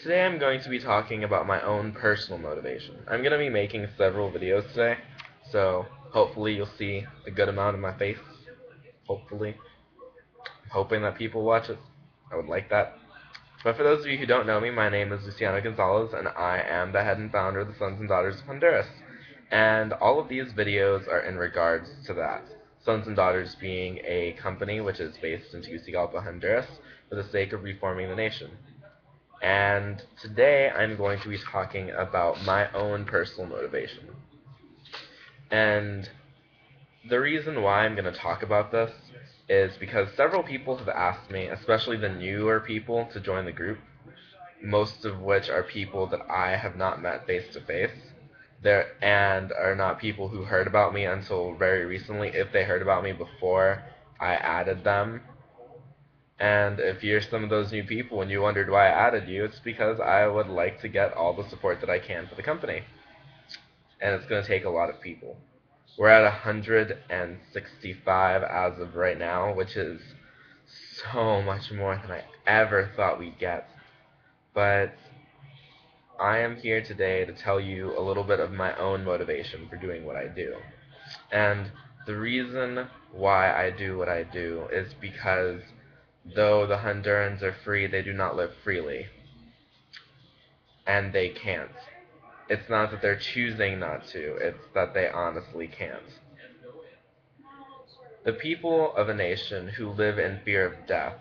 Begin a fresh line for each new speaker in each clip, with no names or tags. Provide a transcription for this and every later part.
Today I'm going to be talking about my own personal motivation. I'm going to be making several videos today, so hopefully you'll see a good amount of my face. Hopefully. I'm hoping that people watch it. I would like that. But for those of you who don't know me, my name is Luciano Gonzalez, and I am the head and founder of the Sons and Daughters of Honduras. And all of these videos are in regards to that. Sons and Daughters being a company which is based in Tegucigalpa, Honduras, for the sake of reforming the nation. And today I'm going to be talking about my own personal motivation. And the reason why I'm going to talk about this is because several people have asked me, especially the newer people, to join the group, most of which are people that I have not met face to face. And are not people who heard about me until very recently, if they heard about me before I added them. And if you're some of those new people and you wondered why I added you, it's because I would like to get all the support that I can for the company. And it's going to take a lot of people. We're at 165 as of right now, which is so much more than I ever thought we'd get. But I am here today to tell you a little bit of my own motivation for doing what I do. And the reason why I do what I do is because though the Hondurans are free, they do not live freely. And they can't. It's not that they're choosing not to, it's that they honestly can't. The people of a nation who live in fear of death,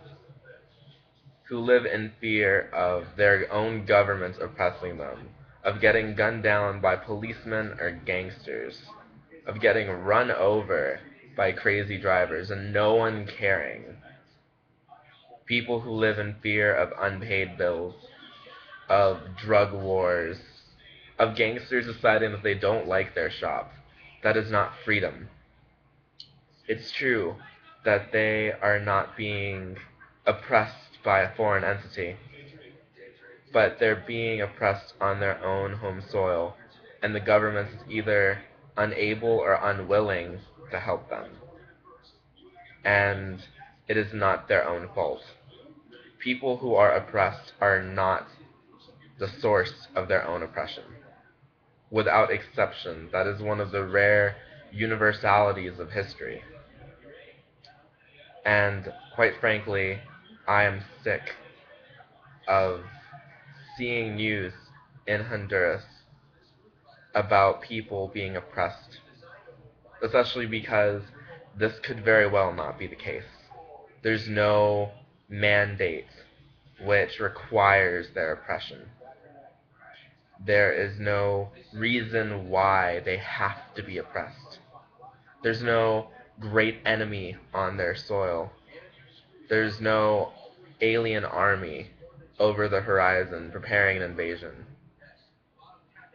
who live in fear of their own government oppressing them, of getting gunned down by policemen or gangsters, of getting run over by crazy drivers and no one caring. People who live in fear of unpaid bills, of drug wars, of gangsters deciding that they don't like their shop. That is not freedom. It's true that they are not being oppressed by a foreign entity, but they're being oppressed on their own home soil, and the government is either unable or unwilling to help them. And it is not their own fault. People who are oppressed are not the source of their own oppression. Without exception, that is one of the rare universalities of history. And quite frankly, I am sick of seeing news in Honduras about people being oppressed, especially because this could very well not be the case. There's no mandate which requires their oppression. There is no reason why they have to be oppressed. There's no great enemy on their soil. There's no alien army over the horizon preparing an invasion.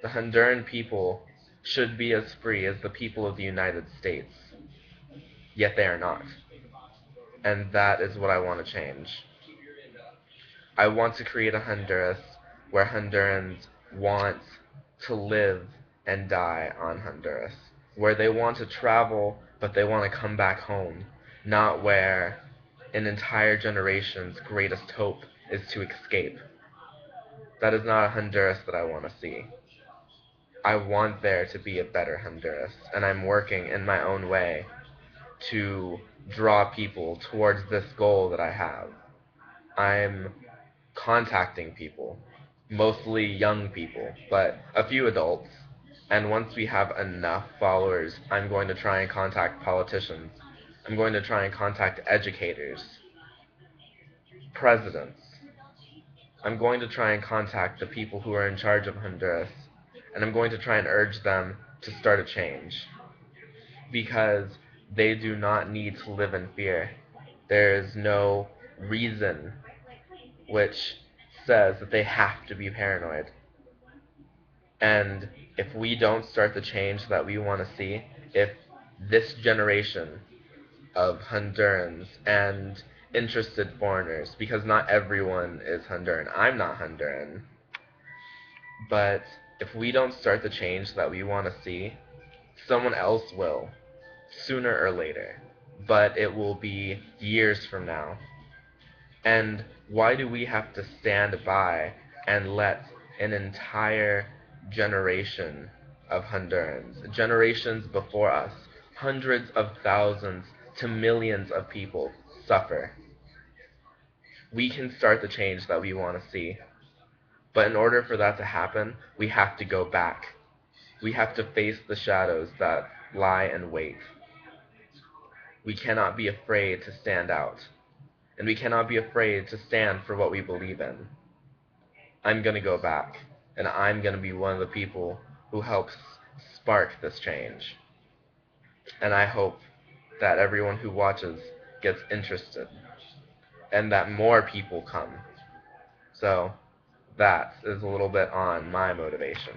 The Honduran people should be as free as the people of the United States, yet they are not. And that is what I want to change. I want to create a Honduras where Hondurans want to live and die on Honduras, where they want to travel but they want to come back home, not where an entire generation's greatest hope is to escape. That is not a Honduras that I want to see. I want there to be a better Honduras, and I'm working in my own way to draw people towards this goal that I have. I'm contacting people, mostly young people, but a few adults. And once we have enough followers, I'm going to try and contact politicians. I'm going to try and contact educators, presidents. I'm going to try and contact the people who are in charge of Honduras, and I'm going to try and urge them to start a change. Because they do not need to live in fear. There is no reason which says that they have to be paranoid. And if we don't start the change that we want to see, if this generation of Hondurans and interested foreigners, because not everyone is Honduran. I'm not Honduran. But if we don't start the change that we want to see, someone else will, sooner or later. But it will be years from now. And why do we have to stand by and let an entire generation of Hondurans, generations before us, hundreds of thousands to millions of people suffer. We can start the change that we want to see. But in order for that to happen, we have to go back. We have to face the shadows that lie in wait. We cannot be afraid to stand out. And we cannot be afraid to stand for what we believe in. I'm going to go back, and I'm going to be one of the people who helps spark this change. And I hope that everyone who watches gets interested, and that more people come. So that is a little bit on my motivation.